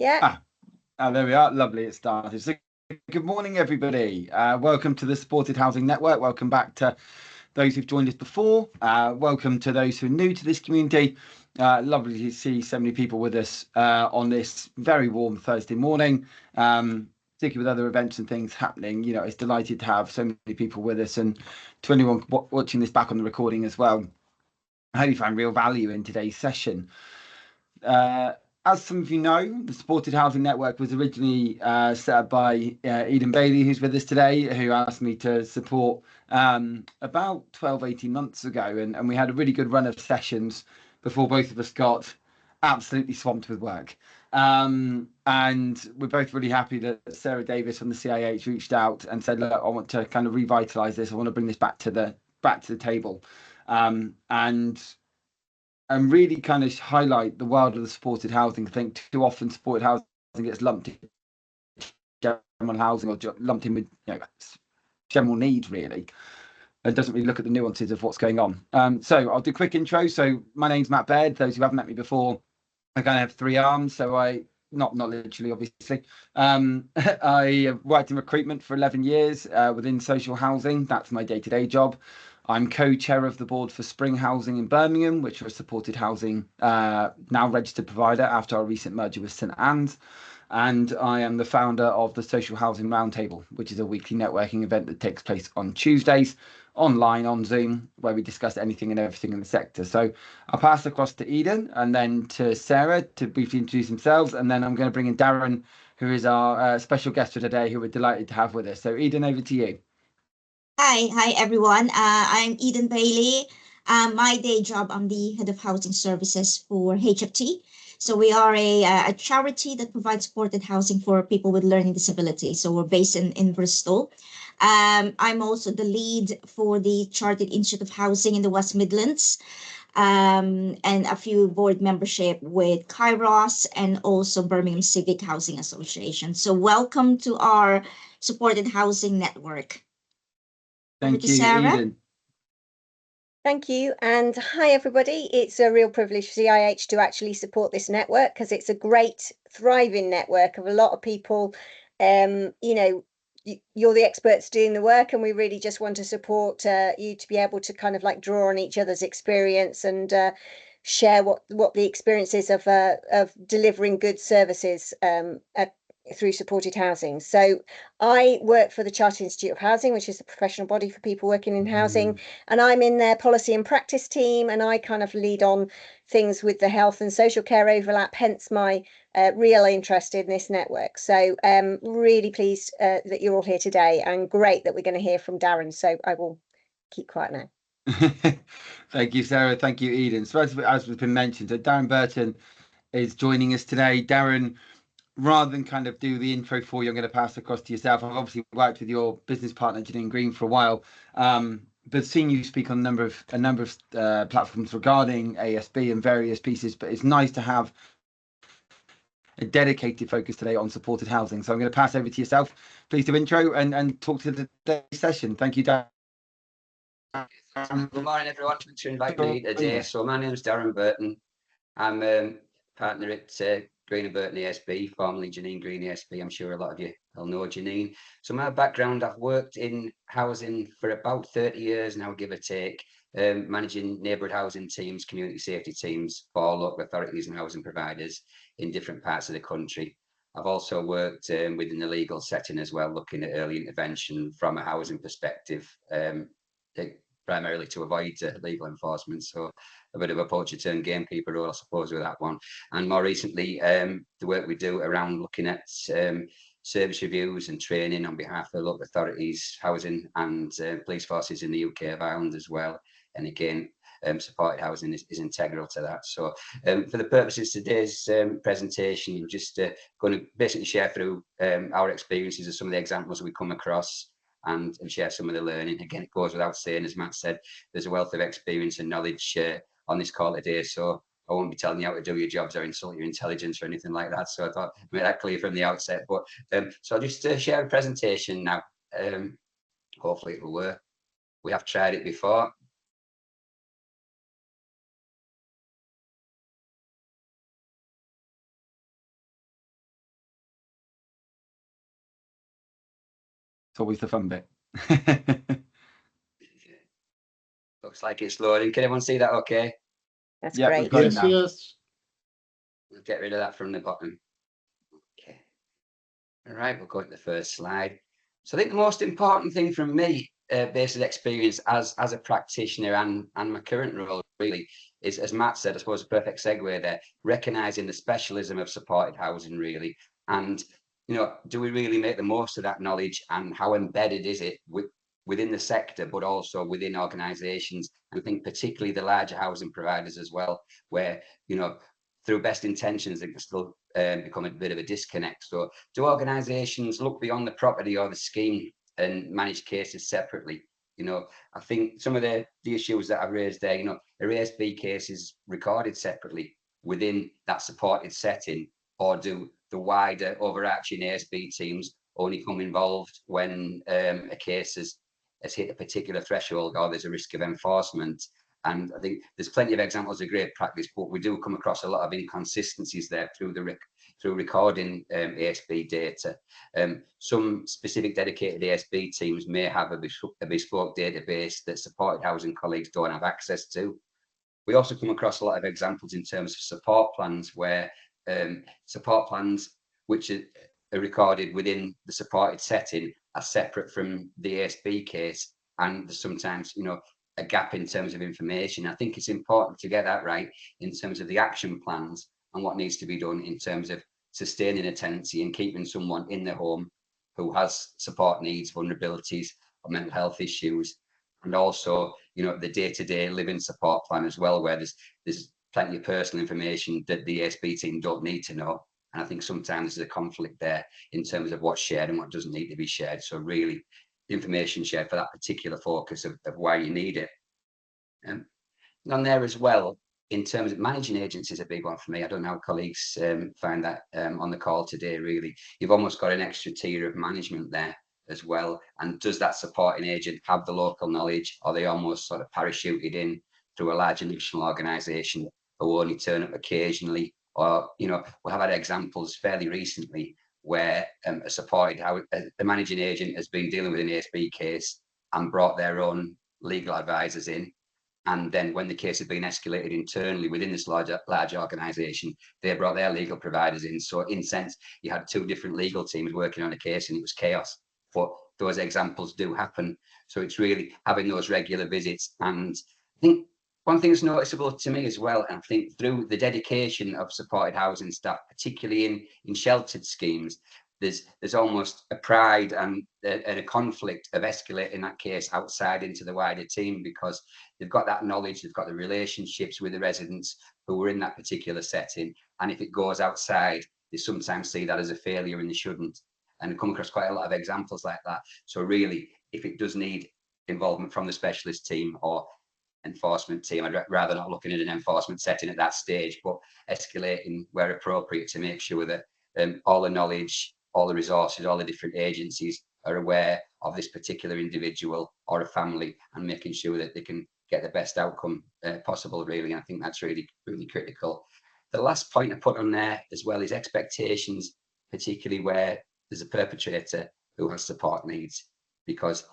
Yeah. There we are. Lovely, it started. So, good morning, everybody. Welcome to the Supported Housing Network. Welcome back to those who've joined us before. Welcome to those who are new to this community. Lovely to see so many people with us on this very warm Thursday morning. Particularly with other events and things happening, it's delighted to have so many people with us, and to anyone watching this back on the recording as well. I hope you found real value in today's session. As some of you know, the Supported Housing Network was originally set up by Eden Bailey, who's with us today, who asked me to support about 18 months ago. And we had a really good run of sessions before both of us got absolutely swamped with work. And we're both really happy that Sarah Davis from the CIH reached out and said, look, I want to kind of revitalise this. I want to bring this back to the table. And really kind of highlight the world of the supported housing. I think too often supported housing gets lumped in general housing, or lumped in with general needs, really, and doesn't really look at the nuances of what's going on. So I'll do a quick intro. So my name's Matt Baird. Those who haven't met me before, I kind of have three arms. So I not literally, obviously. I worked in recruitment for 11 years within social housing. That's my day-to-day job. I'm co-chair of the board for Spring Housing in Birmingham, which are a supported housing now registered provider after our recent merger with St Anne's. And I am the founder of the Social Housing Roundtable, which is a weekly networking event that takes place on Tuesdays, online on Zoom, where we discuss anything and everything in the sector. So I'll pass across to Eden and then to Sarah to briefly introduce themselves. And then I'm going to bring in Darren, who is our special guest for today, who we're delighted to have with us. So Eden, over to you. Hi everyone. I'm Eden Bailey. My day job, I'm the head of housing services for HFT. So we are a charity that provides supported housing for people with learning disabilities. So we're based in Bristol. I'm also the lead for the Chartered Institute of Housing in the West Midlands, and a few board membership with Kairos and also Birmingham Civic Housing Association. So welcome to our supported housing network. Thank you, Eden. Thank you. And hi, everybody. It's a real privilege for CIH to actually support this network, because it's a great, thriving network of a lot of people. You're the experts doing the work, and we really just want to support you to be able to kind of like draw on each other's experience and share what the experience is of delivering good services through supported housing. So I work for the Chartered Institute of Housing, which is the professional body for people working in housing, and I'm in their policy and practice team, and I kind of lead on things with the health and social care overlap, hence my real interest in this network. So really pleased that you're all here today, and great that we're going to hear from Darren. So I will keep quiet now. Thank you, Sarah. Thank you, Eden. So as has been mentioned, so Darren Burton is joining us today. Darren, rather than kind of do the intro for you, I'm going to pass across to yourself. I've obviously worked with your business partner, Janine Green, for a while, but seeing you speak on a number of platforms regarding ASB and various pieces, but it's nice to have a dedicated focus today on supported housing. So I'm going to pass over to yourself. Please do intro and talk to today's session. Thank you, Darren. Good morning, everyone. Thanks for inviting me today. So my name is Darren Burton. I'm a partner at Green and Burton ASB, formerly Janine Green ASB. I'm sure a lot of you will know Janine. So my background, I've worked in housing for about 30 years now, give or take, managing neighbourhood housing teams, community safety teams for local authorities and housing providers in different parts of the country. I've also worked within the legal setting as well, looking at early intervention from a housing perspective, primarily to avoid legal enforcement. So a bit of a poacher turned gamekeeper role, I suppose, with that one. And more recently, the work we do around looking at service reviews and training on behalf of local authorities, housing and police forces in the UK of Ireland as well. And again, supported housing is integral to that. So for the purposes of today's presentation, I'm just going to basically share through our experiences of some of the examples we come across, and share some of the learning. Again, it goes without saying, as Matt said, there's a wealth of experience and knowledge on this call today, so I won't be telling you how to do your jobs or insult your intelligence or anything like that. So I thought I'd make that clear from the outset. But so I'll just share a presentation now. Hopefully it will work. We have tried it before. It's always the fun bit. Looks like it's loading. Can everyone see that okay? That's Yeah, great. we've got it Yes, now. yes. We'll get rid of that from the bottom. Okay. All right, we'll go to the first slide. So I think the most important thing from me, based on experience as a practitioner and my current role really, is, as Matt said, I suppose a perfect segue there, recognising the specialism of supported housing really. And, you know, do we really make the most of that knowledge, and how embedded is it within the sector, but also within organisations? And I think particularly the larger housing providers as well, where, you know, through best intentions, it can still become a bit of a disconnect. So do organisations look beyond the property or the scheme and manage cases separately? You know, I think some of the issues that I've raised there, you know, are ASB cases recorded separately within that supported setting, or do the wider overarching ASB teams only come involved when a case has hit a particular threshold or there's a risk of enforcement? And I think there's plenty of examples of great practice, but we do come across a lot of inconsistencies there through recording ASB data. Some specific dedicated ASB teams may have a bespoke database that supported housing colleagues don't have access to. We also come across a lot of examples in terms of support plans, where support plans which are recorded within the supported setting are separate from the ASB case, and there's sometimes, you know, a gap in terms of information. I think it's important to get that right in terms of the action plans and what needs to be done in terms of sustaining a tenancy and keeping someone in their home who has support needs, vulnerabilities, or mental health issues. And also, you know, the day-to-day living support plan as well, where there's plenty of personal information that the ASB team don't need to know. And I think sometimes there's a conflict there in terms of what's shared and what doesn't need to be shared. So really, information shared for that particular focus of why you need it. And on there as well, in terms of managing agents, is a big one for me. I don't know how colleagues find that on the call today, really. You've almost got an extra tier of management there as well. And does that supporting agent have the local knowledge, or are they almost sort of parachuted in through a larger national organisation who only turn up occasionally? Or, you know, we have had examples fairly recently where a managing agent has been dealing with an ASB case and brought their own legal advisors in. And then when the case had been escalated internally within this large organisation, they brought their legal providers in. So in sense, you had two different legal teams working on a case, and it was chaos. But those examples do happen. So it's really having those regular visits. And I think one thing that's noticeable to me as well, and I think through the dedication of supported housing staff, particularly in sheltered schemes, there's almost a pride and a conflict of escalating that case outside into the wider team, because they've got that knowledge, they've got the relationships with the residents who were in that particular setting. And if it goes outside, they sometimes see that as a failure, and they shouldn't. And I come across quite a lot of examples like that. So really, if it does need involvement from the specialist team or enforcement team, I'd rather not looking at an enforcement setting at that stage, but escalating where appropriate to make sure that all the knowledge, all the resources, all the different agencies are aware of this particular individual or a family, and making sure that they can get the best outcome possible, really. And I think that's really, really critical. The last point I put on there as well is expectations, particularly where there's a perpetrator who has support needs, because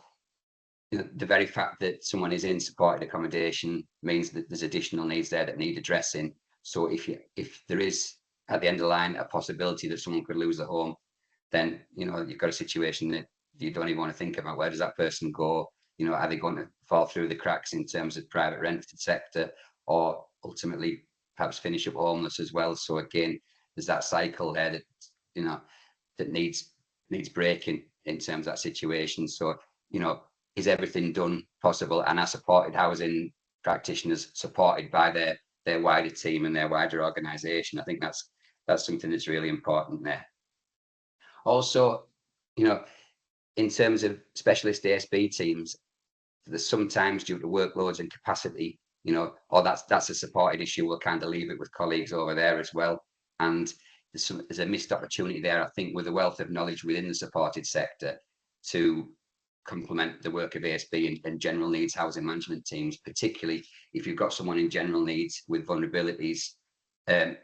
the very fact that someone is in supported accommodation means that there's additional needs there that need addressing. So if there is at the end of the line a possibility that someone could lose their home, then, you know, you've got a situation that you don't even want to think about. Where does that person go? You know, are they going to fall through the cracks in terms of private rented sector, or ultimately perhaps finish up homeless as well? So again, there's that cycle there that, you know, that needs breaking in terms of that situation. So, you know, is everything done possible, and are supported housing practitioners supported by their wider team and their wider organisation? I think that's something that's really important there. Also, you know, in terms of specialist ASB teams, there's sometimes, due to workloads and capacity, you know, or that's a supported issue, we'll kind of leave it with colleagues over there as well. And there's a missed opportunity there, I think, with the wealth of knowledge within the supported sector to complement the work of ASB and general needs housing management teams, particularly if you've got someone in general needs with vulnerabilities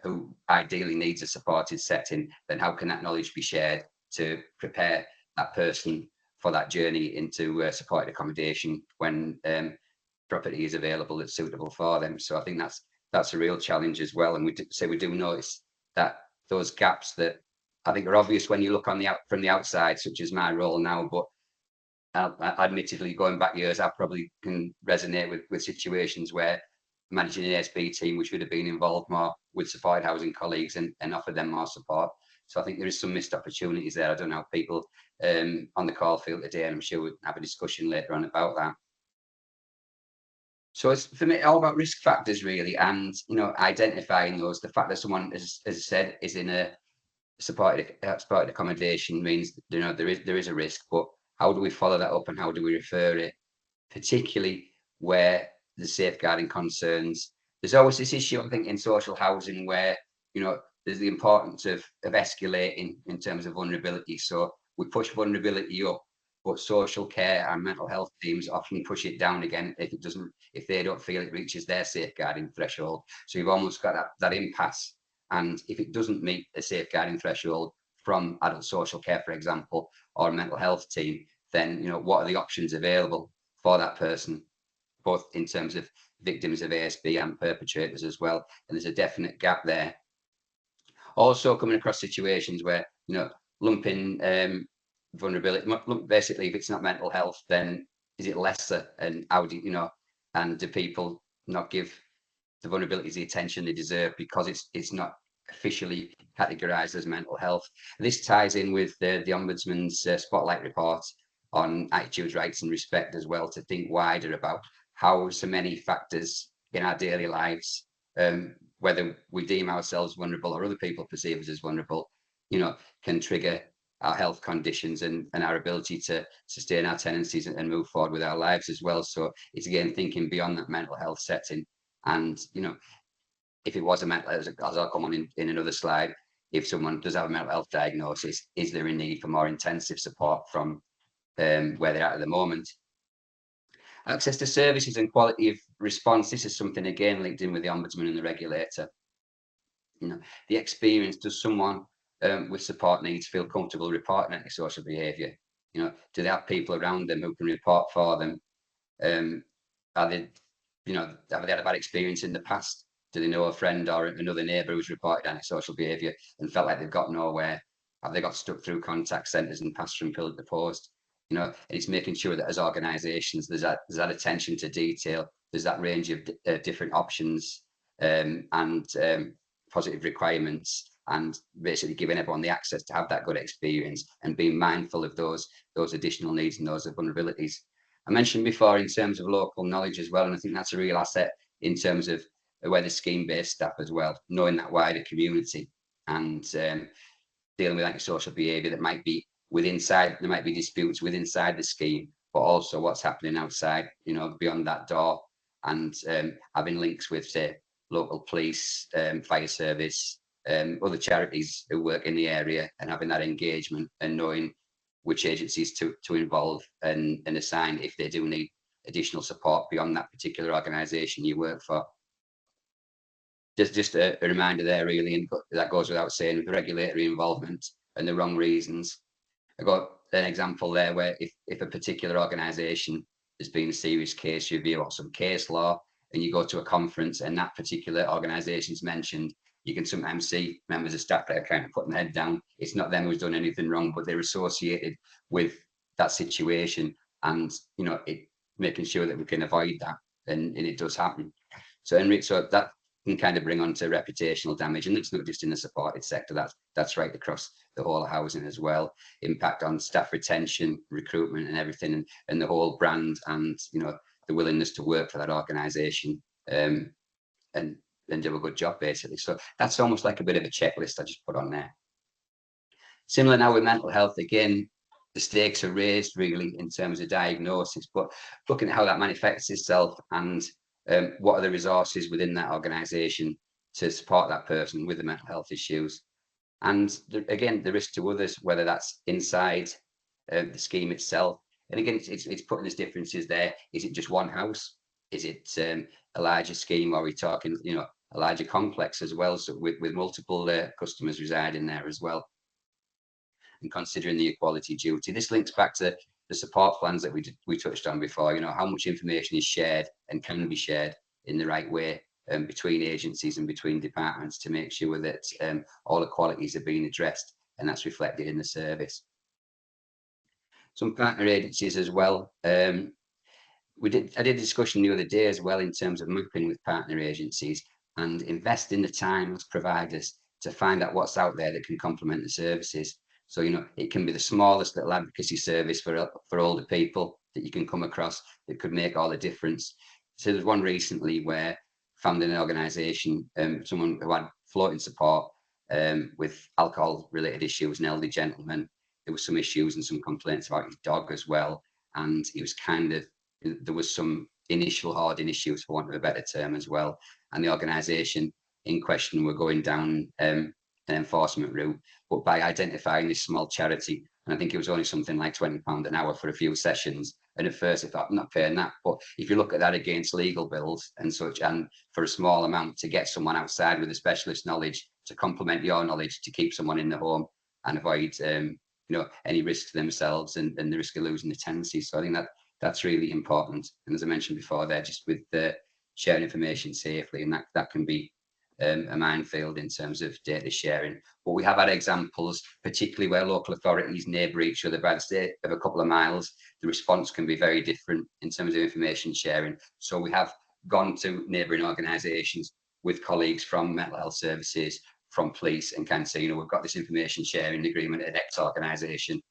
who ideally needs a supported setting. Then how can that knowledge be shared to prepare that person for that journey into supported accommodation when property is available that's suitable for them. So I think that's a real challenge as well. And we do notice that those gaps that I think are obvious when you look on from the outside, such as my role now, but admittedly, going back years, I probably can resonate with situations where managing an ASB team, which would have been involved more with supported housing colleagues and offer them more support. So I think there is some missed opportunities there. I don't know how people on the call feel today, and I'm sure we'll have a discussion later on about that. So it's for me all about risk factors really, and identifying those. The fact that someone, as I said, is in a supported accommodation means there is a risk, but how do we follow that up and how do we refer it, particularly where the safeguarding concerns? There's always this issue, I think, in social housing where there's the importance of escalating in terms of vulnerability. So we push vulnerability up, but social care and mental health teams often push it down again if they don't feel it reaches their safeguarding threshold. So you've almost got that impasse. And if it doesn't meet a safeguarding threshold from adult social care, for example, or a mental health team, then what are the options available for that person, both in terms of victims of ASB and perpetrators as well. And there's a definite gap there. Also coming across situations where lumping vulnerability, basically, if it's not mental health, then is it lesser? And how do and do people not give the vulnerabilities the attention they deserve because it's not officially categorized as mental health? This ties in with the Ombudsman's Spotlight report on attitudes, rights and respect as well, to think wider about how so many factors in our daily lives, whether we deem ourselves vulnerable or other people perceive us as vulnerable, can trigger our health conditions and our ability to sustain our tenancies and move forward with our lives as well. So it's again thinking beyond that mental health setting. And if it was a mental health, as I'll come on in another slide, if someone does have a mental health diagnosis, is there a need for more intensive support from where they're at the moment? Access to services and quality of response. This is something again linked in with the Ombudsman and the regulator. The experience, does someone with support needs feel comfortable reporting antisocial behaviour? Do they have people around them who can report for them? Are they, have they had a bad experience in the past? Do they know a friend or another neighbour who's reported antisocial behaviour and felt like they've got nowhere? Have they got stuck through contact centres and passed from pillar to post? And it's making sure that as organisations, there's that attention to detail, there's that range of different options and positive requirements, and basically giving everyone the access to have that good experience and being mindful of those additional needs and those vulnerabilities. I mentioned before in terms of local knowledge as well, and I think that's a real asset in terms of where the scheme-based staff as well, knowing that wider community and dealing with antisocial behaviour that might be there might be disputes within the scheme, but also what's happening outside, beyond that door, and having links with, say, local police, fire service, other charities who work in the area, and having that engagement and knowing which agencies to involve and assign if they do need additional support beyond that particular organisation you work for. Just a reminder there, really, and that goes without saying, with regulatory involvement and the wrong reasons. I got an example there where if a particular organisation has been a serious case review or some case law, and you go to a conference and that particular organisation's mentioned, you can sometimes see members of staff that are kind of putting their head down. It's not them who's done anything wrong, but they're associated with that situation, and making sure that we can avoid that, and it does happen. So that can kind of bring on to reputational damage, and it's not just in the supported sector. That's right across the whole of housing as well. Impact on staff retention, recruitment, and everything, and the whole brand, and the willingness to work for that organisation, and do a good job, basically. So that's almost like a bit of a checklist I just put on there. Similar now with mental health, again, the stakes are raised really in terms of diagnosis, but looking at how that manifests itself and what are the resources within that organisation to support that person with the mental health issues. And again, the risk to others, whether that's inside the scheme itself. And again, it's putting these differences there. Is it just one house? Is it a larger scheme? Or are we talking, a larger complex as well, so with multiple customers residing there as well? And considering the equality duty, this links back to the support plans that we touched on before, you know, how much information is shared and can be shared in the right way between agencies and between departments to make sure that all the qualities are being addressed and that's reflected in the service. Some partner agencies as well. I did a discussion the other day as well in terms of mapping with partner agencies and investing the time as providers to find out what's out there that can complement the services. So, you know, it can be the smallest little advocacy service for older people that you can come across that could make all the difference. So there's one recently where I found an organisation, someone who had floating support with alcohol related issues, an elderly gentleman. There was some issues and some complaints about his dog as well. And he was kind of, there was some initial hoarding issues, for want of a better term, as well. And the organisation in question were going down an enforcement route, but by identifying this small charity, and I think it was only something like £20 an hour for a few sessions. And at first I thought, I'm not paying that. But if you look at that against legal bills and such, and for a small amount to get someone outside with a specialist knowledge to complement your knowledge to keep someone in the home and avoid you know, any risk to themselves and the risk of losing the tenancy. So I think that's really important. And as I mentioned before there, just with sharing information safely, and that can be a minefield in terms of data sharing. But we have had examples, particularly where local authorities neighbour each other by the state of a couple of miles. The response can be very different in terms of information sharing. So we have gone to neighbouring organisations with colleagues from mental health services, from police, and can say, you know, we've got this information sharing agreement at X organisation.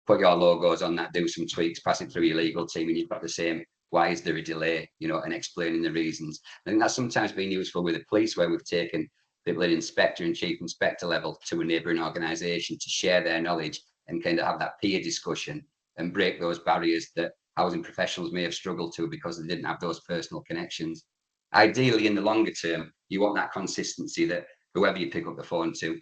Put your logos on that, do some tweaks, pass it through your legal team, and you've got the same. Why is there a delay? You know, and explaining the reasons. I think that's sometimes been useful with the police, where we've taken people at inspector and chief inspector level to a neighbouring organisation to share their knowledge and kind of have that peer discussion and break those barriers that housing professionals may have struggled to because they didn't have those personal connections. Ideally, in the longer term, you want that consistency that whoever you pick up the phone to,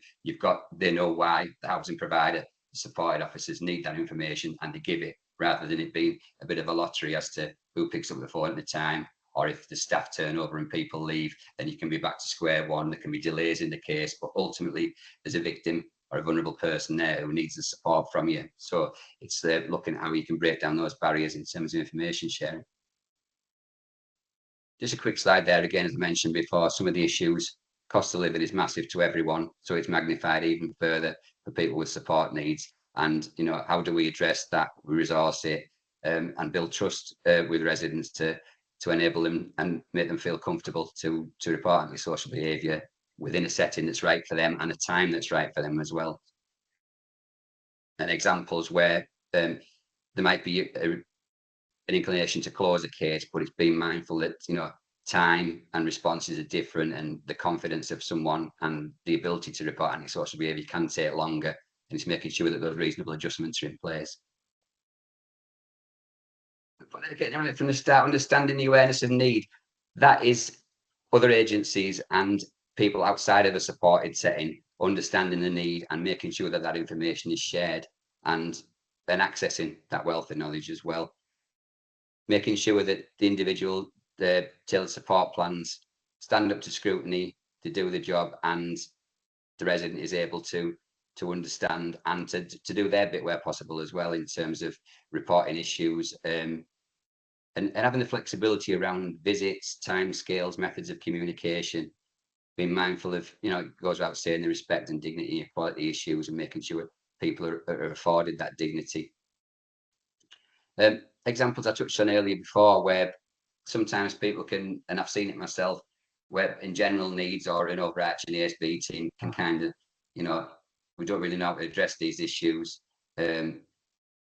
they know why the housing provider, the supported officers need that information and they give it, rather than it being a bit of a lottery as to who picks up the phone at the time, or if the staff turn over and people leave, then you can be back to square one. There can be delays in the case, but ultimately there's a victim or a vulnerable person there who needs the support from you. So it's looking at how you can break down those barriers in terms of information sharing. Just a quick slide there again, as I mentioned before, some of the issues. Cost of living is massive to everyone, so it's magnified even further for people with support needs. And, you know, how do we address that? We resource it and build trust with residents to enable them and make them feel comfortable to report antisocial behaviour within a setting that's right for them and a time that's right for them as well. And examples where there might be an inclination to close a case, but it's being mindful that, you know, time and responses are different, and the confidence of someone and the ability to report antisocial behaviour can take longer, and it's making sure that those reasonable adjustments are in place. But again, from the start, understanding the awareness of need, that is other agencies and people outside of a supported setting understanding the need and making sure that that information is shared, and then accessing that wealth of knowledge as well. Making sure that the individual, the tailored support plans stand up to scrutiny, to do the job, and the resident is able to understand and to do their bit where possible as well, in terms of reporting issues and having the flexibility around visits, timescales, methods of communication, being mindful of, you know, it goes without saying, the respect and dignity and equality issues, and making sure people are afforded that dignity. Examples I touched on earlier before, where sometimes people can, and I've seen it myself, where in general needs or an overarching ASB team can kind of, you know, we don't really know how to address these issues. If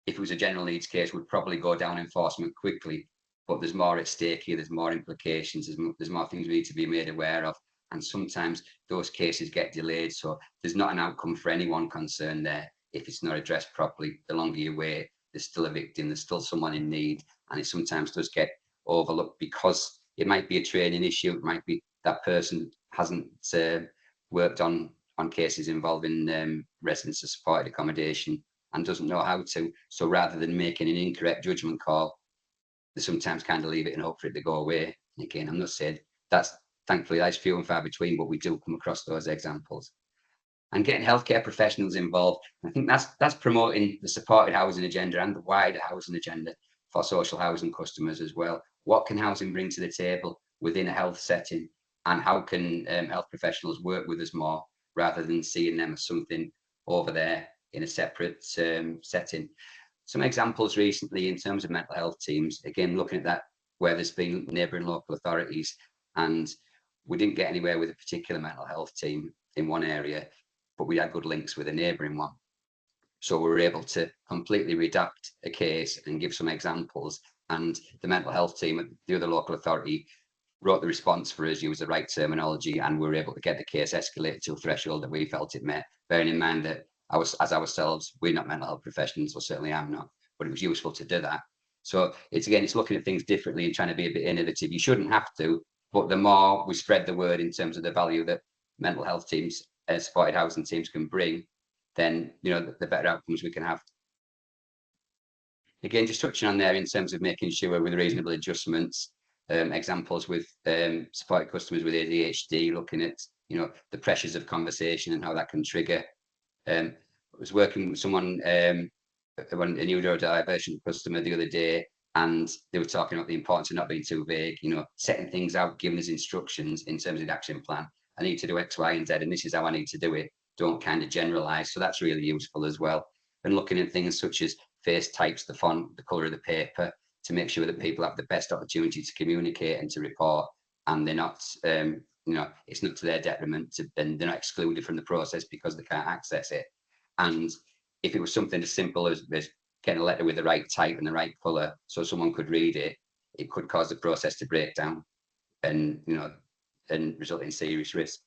it was a general needs case, we'd probably go down enforcement quickly, but there's more at stake here, there's more implications, there's more things we need to be made aware of, and sometimes those cases get delayed, so there's not an outcome for anyone concerned there if it's not addressed properly. The longer you wait, there's still a victim, there's still someone in need, and it sometimes does get overlooked because it might be a training issue, it might be that person hasn't worked on cases involving residents of supported accommodation and doesn't know how to. So rather than making an incorrect judgment call, they sometimes kind of leave it and hope for it to go away. And again, I'm not saying thankfully that's few and far between, but we do come across those examples. and getting healthcare professionals involved. I think that's promoting the supported housing agenda and the wider housing agenda for social housing customers as well. What can housing bring to the table within a health setting, and how can health professionals work with us more rather than seeing them as something over there in a separate setting. Some examples recently in terms of mental health teams, again, looking at that where there's been neighbouring local authorities and we didn't get anywhere with a particular mental health team in one area, but we had good links with a neighbouring one. So we were able to completely redact a case and give some examples. And the mental health team at the other local authority wrote the response for us, used the right terminology, and we were able to get the case escalated to a threshold that we felt it met, bearing in mind that as ourselves, we're not mental health professionals, or certainly I'm not, but it was useful to do that. So it's looking at things differently and trying to be a bit innovative. You shouldn't have to, but the more we spread the word in terms of the value that mental health teams, supported housing teams can bring, then the better outcomes we can have. Again, just touching on there in terms of making sure with reasonable adjustments, examples with supported customers with ADHD, looking at the pressures of conversation and how that can trigger. I was working with someone, a neurodivergent customer the other day, and they were talking about the importance of not being too vague, setting things out, giving us instructions in terms of the action plan. I need to do X, Y, and Z, and this is how I need to do it. Don't kind of generalize. So that's really useful as well. And looking at things such as face types, the font, the color of the paper, to make sure that people have the best opportunity to communicate and to report, and they're not, it's not to their detriment, and they're not excluded from the process because they can't access it. And if it was something as simple as getting a letter with the right type and the right color so someone could read it, it could cause the process to break down and and result in serious risk.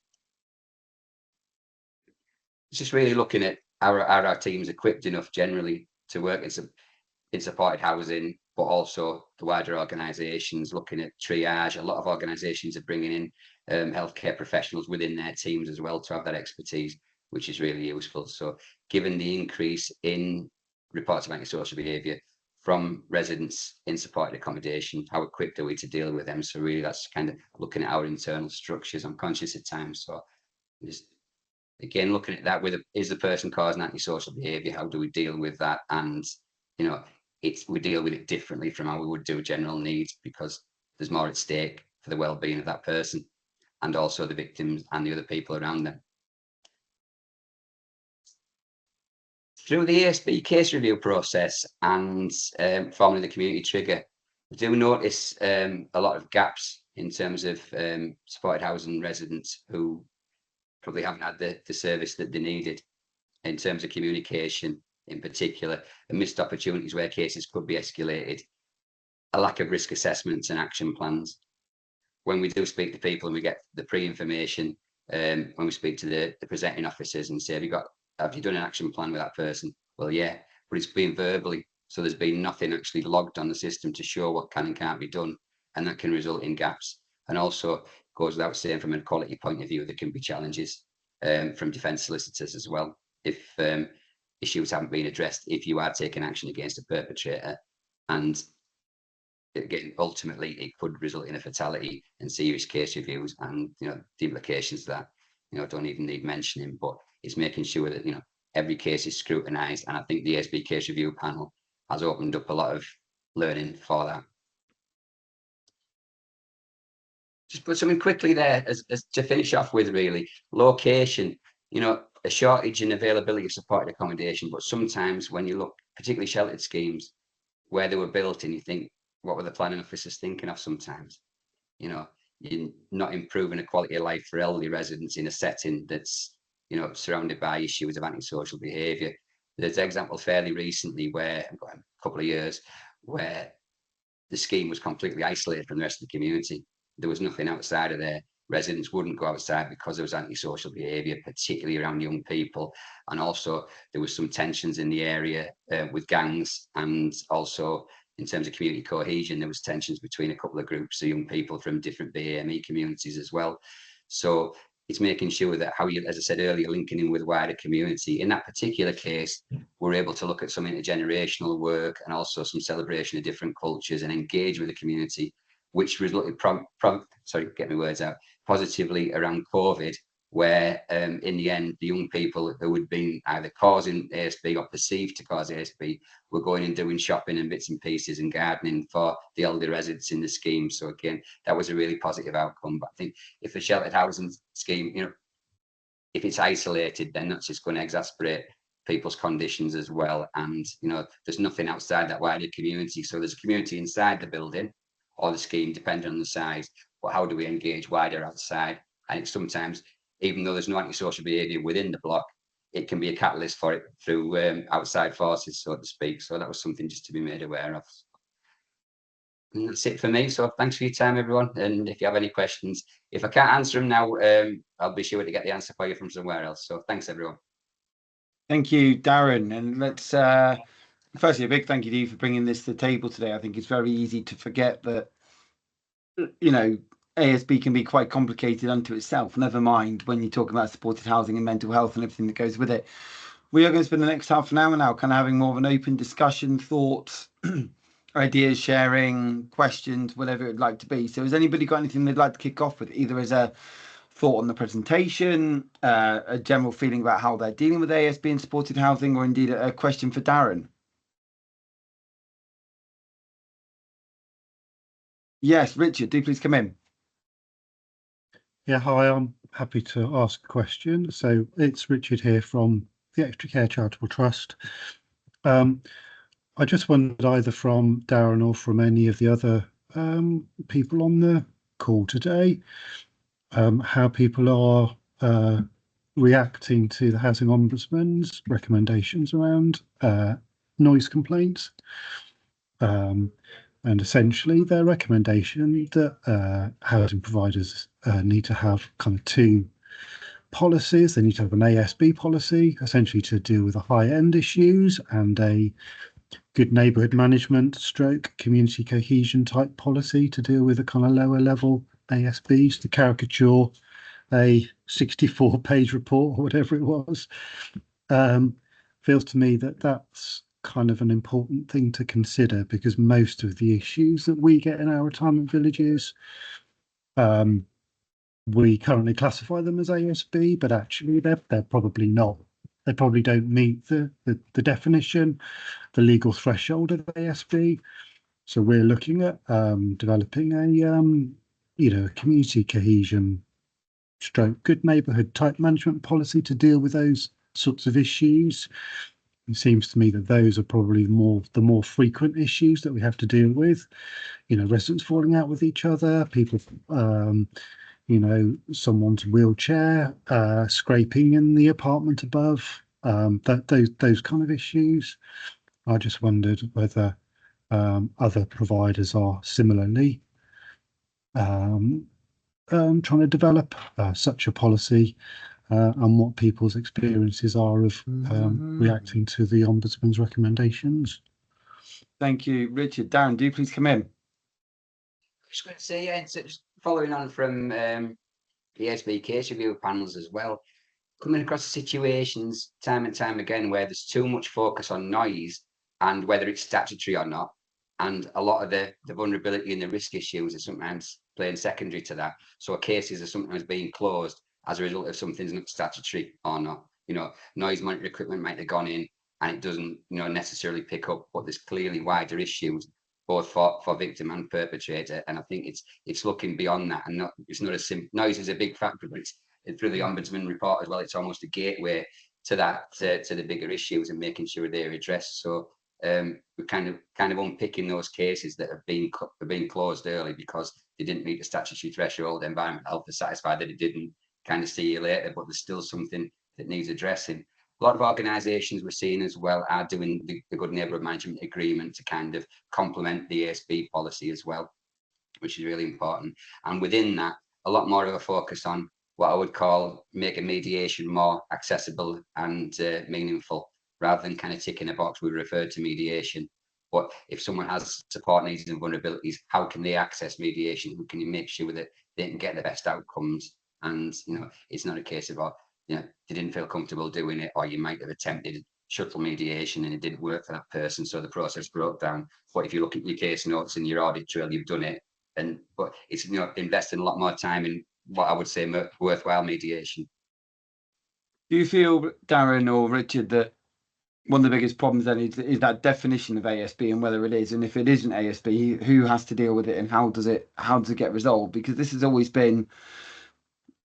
It's just really looking at are our teams equipped enough generally to work in supported housing, but also the wider organisations, looking at triage. A lot of organisations are bringing in healthcare professionals within their teams as well to have that expertise, which is really useful. So given the increase in reports of antisocial behaviour from residents in supported accommodation, how equipped are we to deal with them? So really that's kind of looking at our internal structures. I'm conscious of time, so just again looking at that is the person causing antisocial behaviour? How do we deal with that? And we deal with it differently from how we would do general needs, because there's more at stake for the well-being of that person and also the victims and the other people around them. Through the ASB case review process and formally the community trigger, we do notice a lot of gaps in terms of supported housing residents who probably haven't had the service that they needed in terms of communication in particular, and missed opportunities where cases could be escalated, a lack of risk assessments and action plans. When we do speak to people and we get the pre-information, when we speak to the presenting officers and say, have you done an action plan with that person? Well, yeah, but it's been verbally. So there's been nothing actually logged on the system to show what can and can't be done. And that can result in gaps. And also goes without saying, from a quality point of view, there can be challenges from defence solicitors as well. If issues haven't been addressed, if you are taking action against a perpetrator, and again, ultimately it could result in a fatality and serious case reviews, and the implications of that don't even need mentioning. But it's making sure that every case is scrutinised, and I think the ASB case review panel has opened up a lot of learning for that. Just put something quickly there as to finish off with, really. Location, a shortage in availability of supported accommodation, but sometimes when you look, particularly sheltered schemes, where they were built, and you think, what were the planning officers thinking of sometimes? You're not improving the quality of life for elderly residents in a setting that's surrounded by issues of antisocial behaviour. There's an example fairly recently where, a couple of years, where the scheme was completely isolated from the rest of the community. There was nothing outside of there. Residents wouldn't go outside because there was antisocial behaviour, particularly around young people. And also there was some tensions in the area with gangs, and also in terms of community cohesion, there was tensions between a couple of groups of young people from different BAME communities as well. So it's making sure that how you, as I said earlier, linking in with wider community. In that particular case, we're able to look at some intergenerational work and also some celebration of different cultures and engage with the community, which resulted positively around COVID, where in the end, the young people who had been either causing ASB or perceived to cause ASB were going and doing shopping and bits and pieces and gardening for the elderly residents in the scheme. So again, that was a really positive outcome. But I think if the sheltered housing scheme, you know, if it's isolated, then that's just going to exacerbate people's conditions as well. And, you know, there's nothing outside that wider community. So there's a community inside the building or the scheme, depending on the size. But how do we engage wider outside? And it's sometimes, even though there's no antisocial behaviour within the block, it can be a catalyst for it through outside forces, so to speak. So that was something just to be made aware of. And that's it for me. So thanks for your time, everyone. And if you have any questions, if I can't answer them now, I'll be sure to get the answer for you from somewhere else. So thanks, everyone. Thank you, Darren. And let's firstly, a big thank you to you for bringing this to the table today. I think it's very easy to forget that, you know, ASB can be quite complicated unto itself, never mind when you're talking about supported housing and mental health and everything that goes with it. We are going to spend the next half an hour now kind of having more of an open discussion, thoughts, ideas sharing, questions, whatever it would like to be. So has anybody got anything they'd like to kick off with, either as a thought on the presentation, a general feeling about how they're dealing with ASB and supported housing, or indeed a question for Darren? Yes, Richard, do please come in. Yeah, hi, I'm happy to ask a question. So it's Richard here from the Extra Care Charitable Trust. I just wondered, either from Darren or from any of the other people on the call today, how people are reacting to the Housing Ombudsman's recommendations around noise complaints. And essentially their recommendation that housing providers need to have kind of two policies. They need to have an ASB policy, essentially to deal with the high-end issues, and a good neighbourhood management stroke community cohesion type policy to deal with the kind of lower level ASBs, to caricature a 64-page report or whatever it was. Feels to me that that's kind of an important thing to consider, because most of the issues that we get in our retirement villages, we currently classify them as ASB, but actually they're probably not. They probably don't meet the definition, the legal threshold of ASB. So we're looking at developing a community cohesion stroke good neighbourhood type management policy to deal with those sorts of issues. It seems to me that those are probably the more frequent issues that we have to deal with. You know, residents falling out with each other, people, someone's wheelchair scraping in the apartment above. Those kind of issues. I just wondered whether other providers are similarly trying to develop such a policy. And what people's experiences are of reacting to the Ombudsman's recommendations. Thank you, Richard. Darren, do please come in. I was going to say, yeah, it's following on from the ASB case review panels as well, coming across situations time and time again where there's too much focus on noise and whether it's statutory or not. And a lot of the vulnerability and the risk issues are sometimes playing secondary to that. So cases are sometimes being closed as a result of something's not statutory or not. You know, noise monitoring equipment might have gone in and it doesn't, necessarily pick up, but there's clearly wider issues both for victim and perpetrator. And I think it's looking beyond that, and it's not as simple. Noise is a big factor, but it's through the Ombudsman report as well. It's almost a gateway to that, to the bigger issues and making sure they're addressed. So we're kind of unpicking those cases that have been closed early because they didn't meet the statutory threshold. Environmental health is satisfied that it didn't. Kind of see you later, but there's still something that needs addressing. A lot of organisations we're seeing as well are doing the Good Neighbourhood Management Agreement to kind of complement the ASB policy as well, which is really important. And within that, a lot more of a focus on what I would call making mediation more accessible and meaningful, rather than kind of ticking a box. We refer to mediation, but if someone has support needs and vulnerabilities, how can they access mediation? How can you make sure that they can get the best outcomes? And, it's not a case of, they didn't feel comfortable doing it, or you might have attempted shuttle mediation and it didn't work for that person, so the process broke down. But if you look at your case notes and your audit trail, you've done it. But it's, investing a lot more time in what I would say worthwhile mediation. Do you feel, Darren or Richard, that one of the biggest problems then is that definition of ASB and whether it is, and if it isn't ASB, who has to deal with it and how does it get resolved? Because this has always been,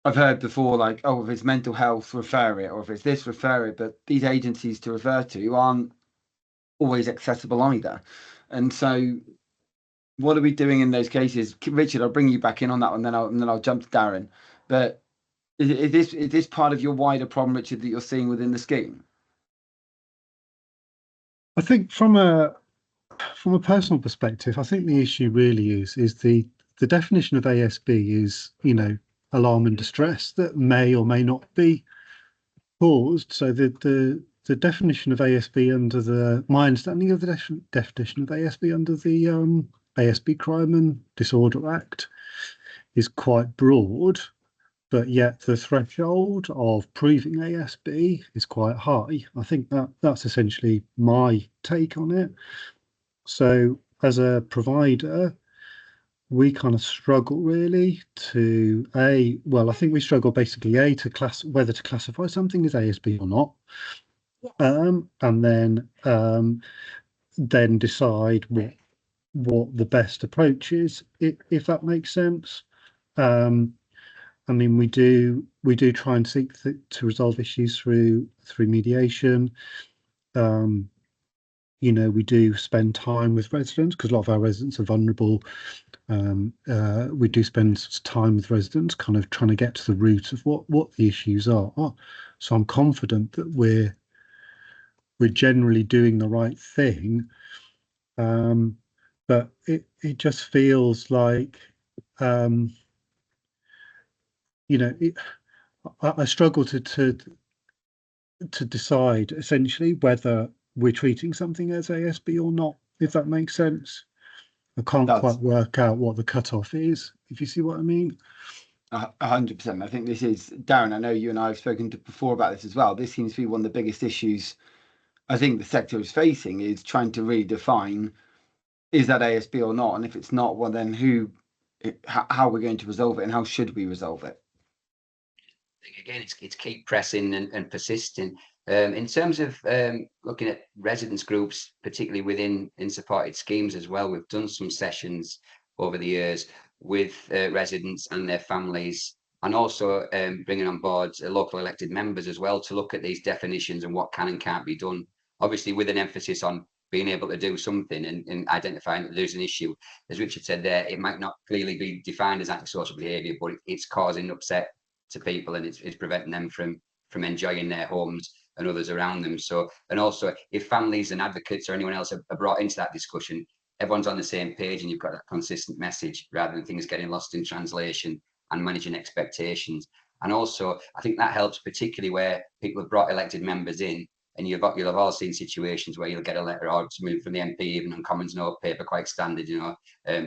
I've heard before, like, oh, if it's mental health, refer it, or if it's this, refer it. But these agencies to refer to aren't always accessible either. And so, what are we doing in those cases? Richard, I'll bring you back in on that one, then I'll jump to Darren. But is this part of your wider problem, Richard, that you're seeing within the scheme? I think from a personal perspective, I think the issue really is the definition of ASB is, alarm and distress that may or may not be caused. So the definition of ASB under my understanding of the definition of ASB under the ASB Crime and Disorder Act is quite broad, but yet the threshold of proving ASB is quite high. I think that's essentially my take on it. So as a provider, we kind of struggle really to I think we struggle basically to whether to classify something as ASB or not. Yes. And then decide what the best approach is, if that makes sense. I mean, we do try and seek to resolve issues through mediation. We do spend time with residents because a lot of our residents are vulnerable. We do spend time with residents kind of trying to get to the root of what the issues are. So I'm confident that we're generally doing the right thing. But it just feels like, I struggle to decide essentially whether we're treating something as ASB or not, if that makes sense. I can't quite work out what the cutoff is, if you see what I mean. 100%. I think this is, Darren, I know you and I have spoken before about this as well. This seems to be one of the biggest issues I think the sector is facing, is trying to really define, is that ASB or not? And if it's not, well, then how we're going to resolve it and how should we resolve it? Again, it's keep pressing and persisting. In terms of looking at residents groups, particularly within supported schemes as well, we've done some sessions over the years with residents and their families, and also bringing on board local elected members as well to look at these definitions and what can and can't be done. Obviously, with an emphasis on being able to do something and identifying that there's an issue. As Richard said there, it might not clearly be defined as antisocial behaviour, but it's causing upset to people and it's preventing them from enjoying their homes and others around them. So, and also if families and advocates or anyone else are brought into that discussion, everyone's on the same page and you've got that consistent message rather than things getting lost in translation and managing expectations. And also, I think that helps particularly where people have brought elected members in, and you'll have all seen situations where you'll get a letter or to move from the MP, even on Commons Note paper, quite standard,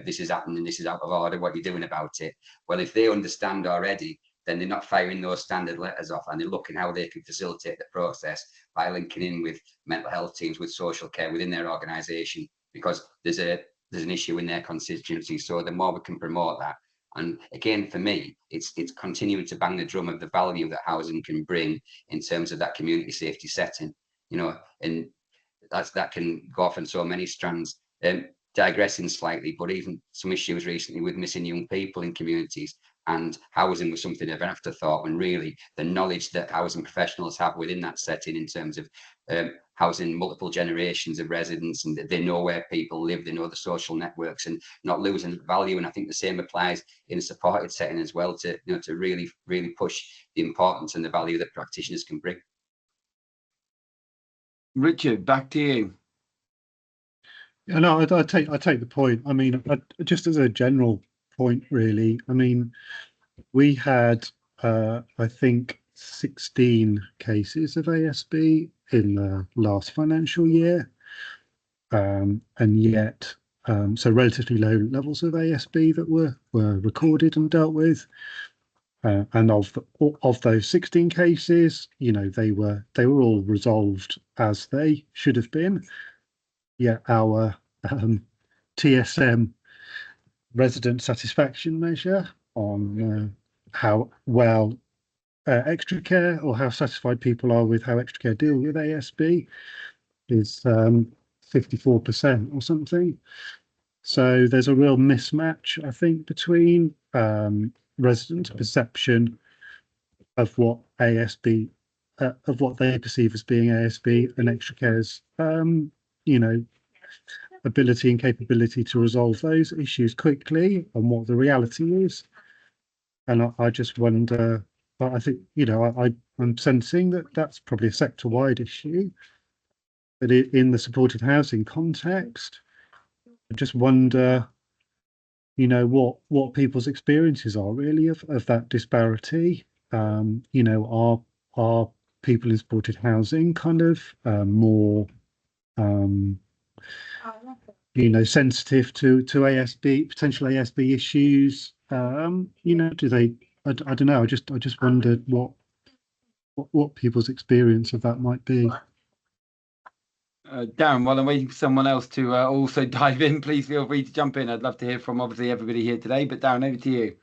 this is happening, this is out of order, what are you doing about it? Well, if they understand already, then they're not firing those standard letters off, and they're looking how they can facilitate the process by linking in with mental health teams, with social care within their organisation, because there's an issue in their constituency. So the more we can promote that, and again, for me, it's continuing to bang the drum of the value that housing can bring in terms of that community safety setting, and that can go off on so many strands. Digressing slightly, but even some issues recently with missing young people in communities, and housing was something of an afterthought, when really the knowledge that housing professionals have within that setting in terms of housing multiple generations of residents, and they know where people live, they know the social networks, and not losing value. And I think the same applies in a supported setting as well, to really push the importance and the value that practitioners can bring. Richard, back to you. Yeah, no, I take the point. I mean, just as a general point, really. I mean, we had, I think, 16 cases of ASB in the last financial year, and yet, so relatively low levels of ASB that were recorded and dealt with. And of those 16 cases, they were all resolved as they should have been. Yet our TSM resident satisfaction measure on how well extra care, or how satisfied people are with how extra care deal with ASB, is 54% or something. So there's a real mismatch, I think, between resident perception of what ASB, of what they perceive as being ASB, and extra care's, ability and capability to resolve those issues quickly, and what the reality is. And I just wonder, but I think, I'm sensing that that's probably a sector-wide issue. But in the supported housing context, I just wonder, what people's experiences are really of that disparity. Are people in supported housing kind of more sensitive to ASB, potential ASB issues? Do they? I don't know. I just wondered what people's experience of that might be. Darren, while I'm waiting for someone else to also dive in, please feel free to jump in. I'd love to hear from obviously everybody here today, but Darren, over to you.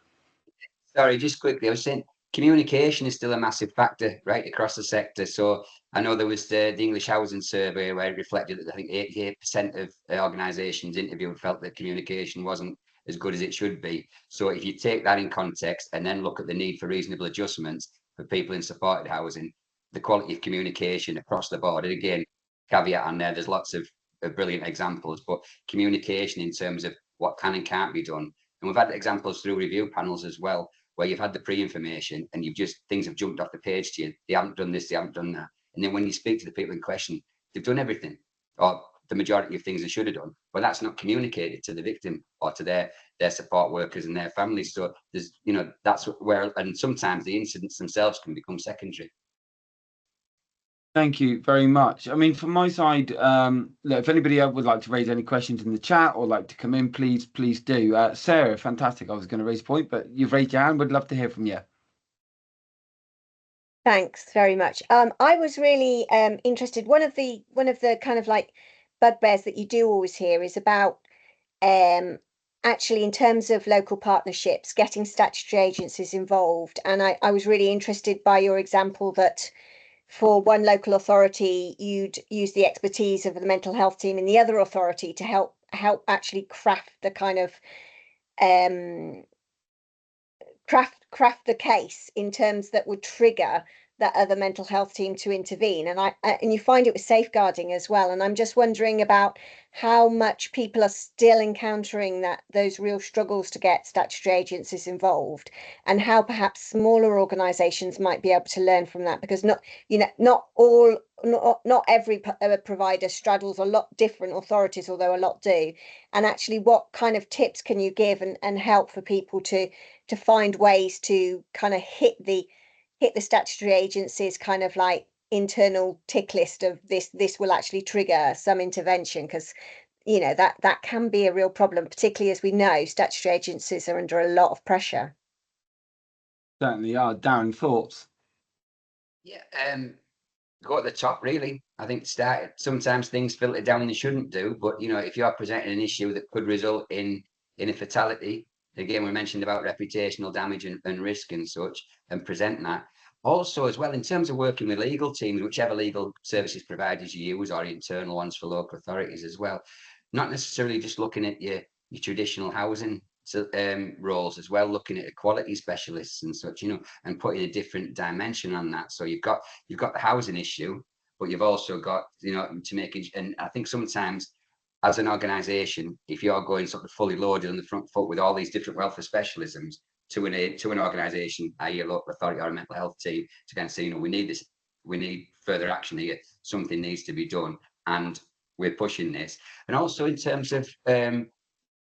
Sorry, just quickly, I was saying communication is still a massive factor right across the sector. So I know there was the English Housing Survey where it reflected that I think 88% of organisations interviewed felt that communication wasn't as good as it should be. So if you take that in context and then look at the need for reasonable adjustments for people in supported housing, the quality of communication across the board, and again, caveat on there, there's lots of brilliant examples, but communication in terms of what can and can't be done. And we've had examples through review panels as well, where you've had the pre-information and things have jumped off the page to you. They haven't done this, they haven't done that. And then when you speak to the people in question, they've done everything, or the majority of things they should have done, but that's not communicated to the victim or to their support workers and their families. So there's, that's where, and sometimes the incidents themselves can become secondary. Thank you very much. I mean, from my side, look, if anybody else would like to raise any questions in the chat or like to come in, please do. Sarah, fantastic. I was going to raise a point, but you've raised your hand. Would love to hear from you. Thanks very much. I was really interested. One of the kind of like bugbears that you do always hear is about actually in terms of local partnerships, getting statutory agencies involved. And I was really interested by your example that for one local authority, you'd use the expertise of the mental health team in the other authority to help actually craft the kind of craft the case in terms that would trigger that other mental health team to intervene. And you find it with safeguarding as well. And I'm just wondering about how much people are still encountering those real struggles to get statutory agencies involved, and how perhaps smaller organisations might be able to learn from that, because not every provider straddles a lot different authorities, although a lot do. And actually, what kind of tips can you give and help for people to find ways to kind of hit the statutory agencies kind of like internal tick list of this will actually trigger some intervention? Because that can be a real problem, particularly as we know statutory agencies are under a lot of pressure. Certainly are. Darren, thoughts? Yeah, go at the top, really. I think sometimes things filter down and they shouldn't do, but if you are presenting an issue that could result in a fatality, again, we mentioned about reputational damage and risk and such, and present that. Also, as well, in terms of working with legal teams, whichever legal services providers you use, or internal ones for local authorities as well, not necessarily just looking at your traditional housing roles as well, looking at equality specialists and such, and putting a different dimension on that. So you've got the housing issue, but you've also got, to make it, and I think sometimes as an organisation, if you're going sort of fully loaded on the front foot with all these different welfare specialisms to an organisation, i.e. a local authority or a mental health team, to kind of say, we need this, we need further action here, something needs to be done, and we're pushing this. And also in terms of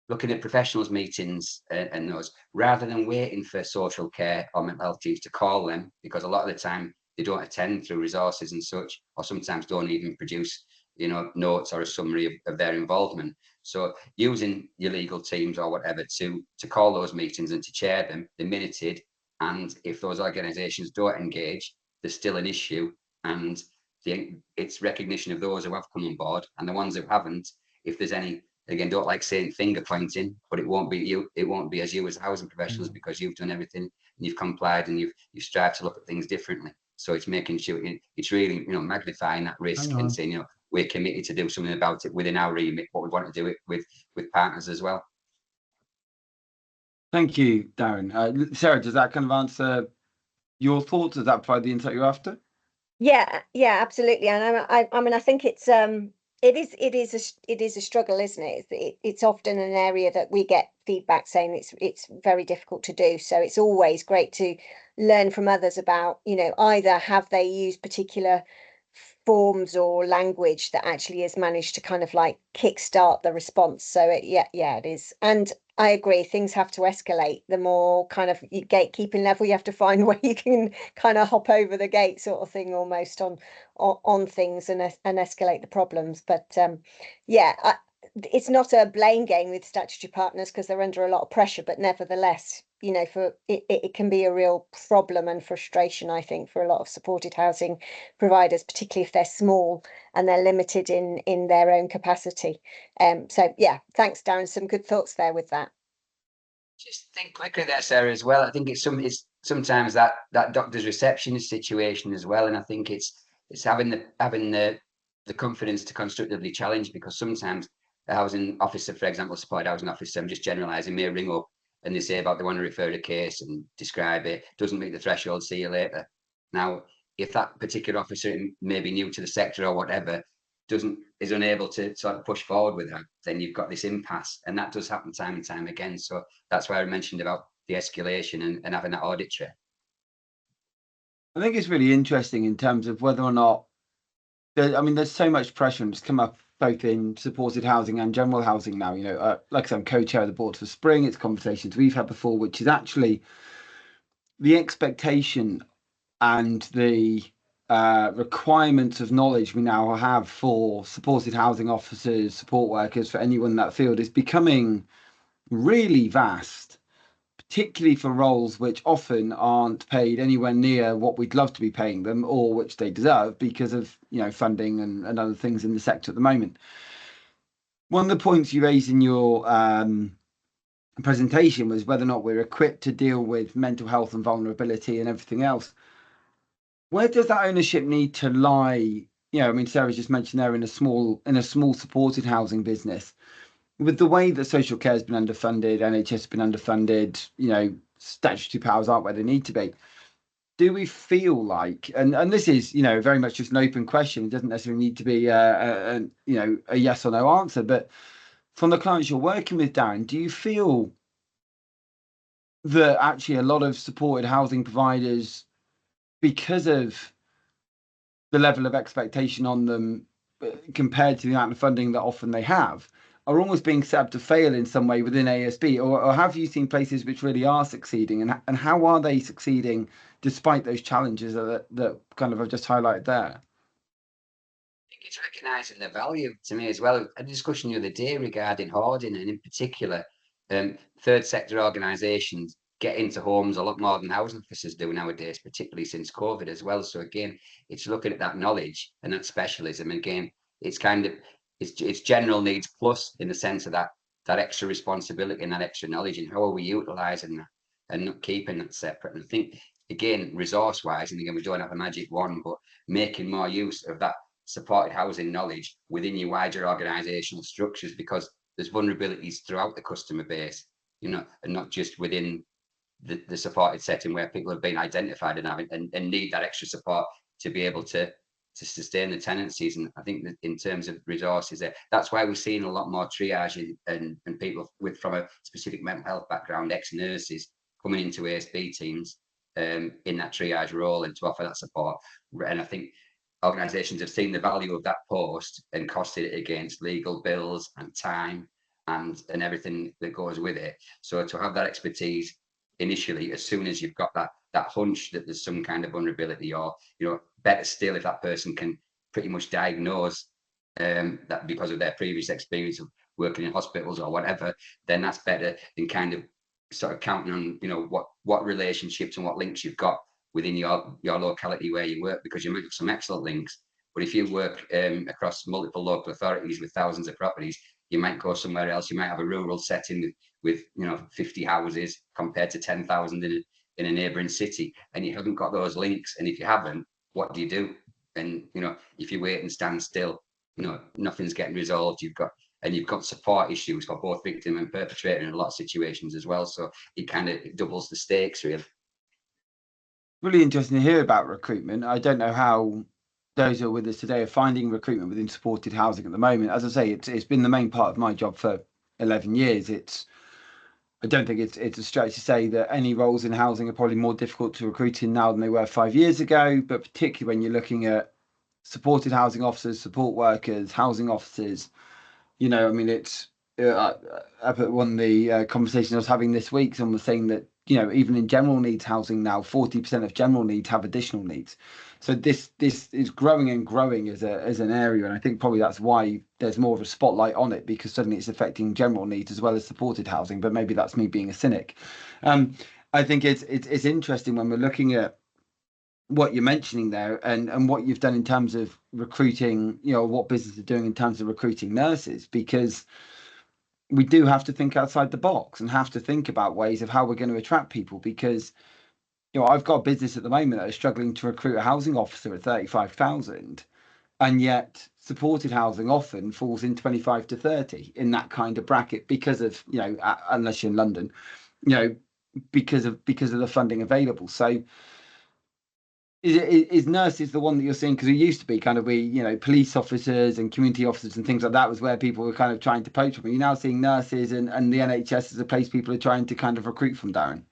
looking at professionals meetings and those, rather than waiting for social care or mental health teams to call them, because a lot of the time they don't attend through resources and such, or sometimes don't even produce notes or a summary of their involvement. So using your legal teams or whatever to call those meetings and to chair them, they're minuted, and if those organisations don't engage, there's still an issue, and it's recognition of those who have come on board, and the ones who haven't, if there's any again, don't like saying finger pointing, but it won't be you. It won't be as you as housing professionals because you've done everything and you've complied and you've strived to look at things differently. So it's making sure it's really, magnifying that risk and saying, we're committed to do something about it within our remit, but we want to do it with partners as well. Thank you, Darren. Sarah, does that kind of answer your thoughts? Does that provide the insight you're after? Yeah, absolutely. And I mean, I think it is a struggle, isn't it? It's often an area that we get feedback saying it's very difficult to do. So it's always great to learn from others about, either have they used particular forms or language that actually has managed to kind of like kickstart the response. So it is. And I agree, things have to escalate. The more kind of gatekeeping level, you have to find where you can kind of hop over the gate, sort of thing, almost on things and escalate the problems. But it's not a blame game with statutory partners because they're under a lot of pressure. But nevertheless, for it can be a real problem and frustration, I think, for a lot of supported housing providers, particularly if they're small and they're limited in their own capacity. So yeah, thanks, Darren. Some good thoughts there with that. Just think quickly there, Sarah, as well. I think it's sometimes that doctor's receptionist situation as well, and I think it's having the confidence to constructively challenge, because sometimes a housing officer, for example, supported housing officer, I'm just generalising, may ring up and they say about they want to refer a case and describe it, doesn't meet the threshold, see you later. Now, if that particular officer may be new to the sector or whatever, is unable to sort of push forward with that, then you've got this impasse, and that does happen time and time again. So that's why I mentioned about the escalation and having that audit trail. I think it's really interesting in terms of whether or not there's so much pressure, and it's come up both in supported housing and general housing now. Like I said, I'm co-chair of the board for Spring. It's conversations we've had before, which is actually the expectation and the requirements of knowledge we now have for supported housing officers, support workers, for anyone in that field is becoming really vast, particularly for roles which often aren't paid anywhere near what we'd love to be paying them or which they deserve because of funding and other things in the sector at the moment. One of the points you raised in your presentation was whether or not we're equipped to deal with mental health and vulnerability and everything else. Where does that ownership need to lie? Sarah's just mentioned there in a small supported housing business, with the way that social care has been underfunded, NHS has been underfunded, statutory powers aren't where they need to be. Do we feel like, and this is, very much just an open question, it doesn't necessarily need to be a yes or no answer, but from the clients you're working with, Darren, do you feel that actually a lot of supported housing providers, because of the level of expectation on them compared to the amount of funding that often they have, are almost being set up to fail in some way within ASB, or have you seen places which really are succeeding, and how are they succeeding despite those challenges that kind of I've just highlighted there? I think it's recognising the value to me as well. A discussion the other day regarding hoarding, and in particular, third sector organisations get into homes a lot more than housing officers do nowadays, particularly since COVID as well. So again, it's looking at that knowledge and that specialism. And again, it's it's general needs plus, in the sense of that extra responsibility and that extra knowledge, and how are we utilising that and not keeping that separate. And I think, again, resource wise, and again, we don't have a magic wand, but making more use of that supported housing knowledge within your wider organisational structures, because there's vulnerabilities throughout the customer base, and not just within the supported setting where people have been identified and need that extra support to be able to sustain the tenancies. And I think that in terms of resources there, that's why we're seeing a lot more triage and people from a specific mental health background, ex-nurses, coming into ASB teams in that triage role and to offer that support. And I think organisations have seen the value of that post and costed it against legal bills and time and everything that goes with it. So to have that expertise initially, as soon as you've got that hunch that there's some kind of vulnerability, or better still, if that person can pretty much diagnose that because of their previous experience of working in hospitals or whatever, then that's better than kind of sort of counting on what relationships and what links you've got within your locality where you work, because you might have some excellent links, but if you work across multiple local authorities with thousands of properties, you might go somewhere else. You might have a rural setting with 50 houses compared to 10,000 in a neighbouring city, and you haven't got those links. And if you haven't, what do you do? And if you wait and stand still, nothing's getting resolved. You've got support issues for both victim and perpetrator in a lot of situations as well. So it kind of doubles the stakes, really. Really interesting to hear about recruitment. I don't know how those who are with us today are finding recruitment within supported housing at the moment. As I say, it's been the main part of my job for 11 years. I don't think it's a stretch to say that any roles in housing are probably more difficult to recruit in now than they were 5 years ago, but particularly when you're looking at supported housing officers, support workers, housing officers, it's up at one of the conversations I was having this week, someone was saying that, even in general needs housing now, 40% of general needs have additional needs. So this is growing and growing as an area, and I think probably that's why there's more of a spotlight on it, because suddenly it's affecting general needs as well as supported housing. But maybe that's me being a cynic. I think it's interesting when we're looking at what you're mentioning there and what you've done in terms of recruiting, what business are doing in terms of recruiting nurses, because we do have to think outside the box and have to think about ways of how we're going to attract people, because I've got a business at the moment that is struggling to recruit a housing officer at 35,000, and yet supported housing often falls in 25 to 30 in that kind of bracket because of unless you're in London, because of the funding available. So is nurses the one that you're seeing? Because it used to be kind of police officers and community officers and things like that was where people were kind of trying to poach from. You're now seeing nurses and the NHS as a place people are trying to kind of recruit from, Darren.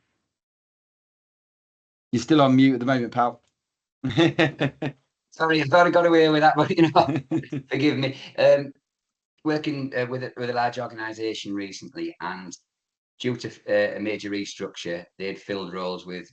You're still on mute at the moment, pal. Sorry, I thought I got away with that, but forgive me. Working with a large organisation recently, and due to a major restructure, they'd filled roles with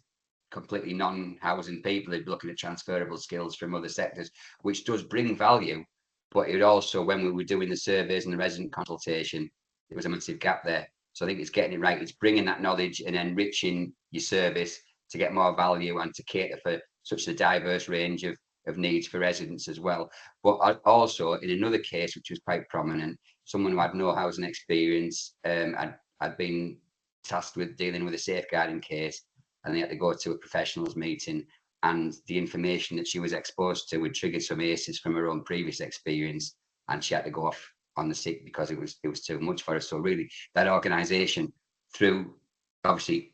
completely non-housing people who'd be looking at transferable skills from other sectors, which does bring value. But it also, when we were doing the surveys and the resident consultation, there was a massive gap there. So I think it's getting it right. It's bringing that knowledge and enriching your service to get more value and to cater for such a diverse range of needs for residents as well. But also, in another case, which was quite prominent, someone who had no housing experience, had been tasked with dealing with a safeguarding case, and they had to go to a professionals meeting, and the information that she was exposed to would trigger some ACEs from her own previous experience, and she had to go off on the sick because it was too much for her. So really, that organisation, through obviously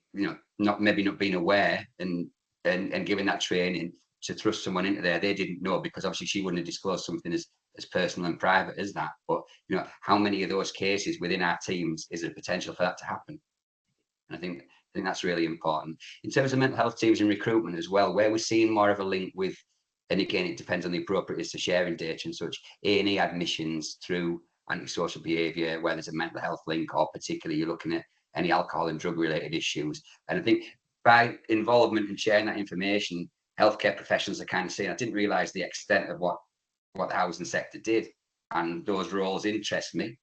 not being aware and giving that training to thrust someone into there, they didn't know, because obviously she wouldn't have disclosed something as personal and private as that. But how many of those cases within our teams is there potential for that to happen? And I think that's really important. In terms of mental health teams and recruitment as well, where we're seeing more of a link with, and again, it depends on the appropriateness to sharing data and such, A&E admissions through antisocial behaviour, where there's a mental health link, or particularly you're looking at any alcohol and drug related issues. And I think by involvement and sharing that information, healthcare professionals are kind of saying, I didn't realise the extent of what the housing sector did, and those roles interest me.